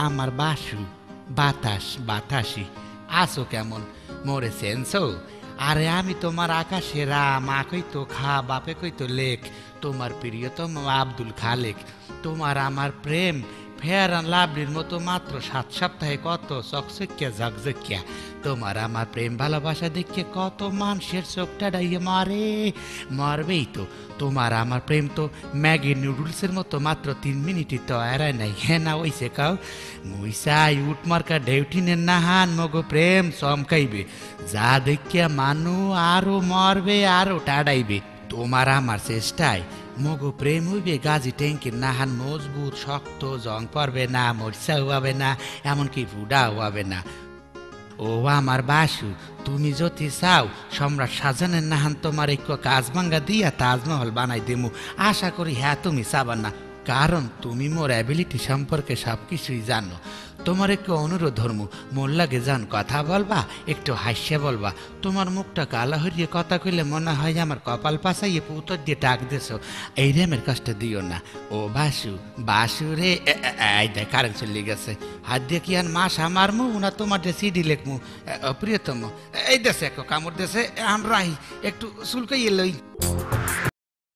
আমার বাসু বাতাস বাতাসি আসো কেমন মোরে সেন্সো আরে আমি তোমার আকাশে মা কইতো খা বাপে কইতো লেখ তোমার প্রিয়তম আব্দুল খালেক তোমার আমার প্রেম ফেয়ার অ্যান্ড লাভলির মতো মাত্র 7 সপ্তাহে কত চকচকিয়া ঝকঝকিয়া তোমার আমার প্রেম ভালোবাসা দেখে কত মানুষের চোখটা ডাইয়ে মারে মরবেই তো তোমার আমার প্রেম তো ম্যাগি নুডলসের মতো মাত্র 3 মিনিটই তো এরাই নাই হ্যাঁ না ওইসে কাউ মুইসাই উঠ মার্কা ডেউটিনের নাহান মগো প্রেম চমকাইবে যা দেখিয়া মানু আরো মরবে আরো টাডাইবে তোমার আমার চেষ্টায় মগো প্রেম হইবে গাজী ট্যাঙ্কির নাহান মজবুত শক্ত জং পড়বে না মরিচা হওয়াবে না এমনকি ফুডা হওয়াবে না ও আমার বাসু তুমি যদি চাও সম্রাট শাহজাহানের নাহান তোমার একটু কাজ ভাঙ্গা দিয়া তাজমহল বানাই দেমু আশা করি হ্যাঁ তুমি চাবা না কারণ তুমি মোর অ্যাবিলিটি সম্পর্কে সব কিছুই জানো তোমার একটু অনুরোধ ধর্ম মোর লাগে যান কথা বলবা একটু হাসিয়া বলবা তোমার মুখটা কালা হরিয়ে কথা কইলে মনে হয় আমার কপাল পাশাইয়ে উত্তর দিয়ে ডাক দেছো এই রেমের কষ্ট দিও না ও বাসু বাসু রে এই দেখ কারেন্ট চলে গেছে হাত দিয়ে কি আর মাস মারমু না তোমার সিডি লেখমু প্রিয়তম এই দেশে এক কামড় দেশে আমরা একটু চুলকাইয়ে লই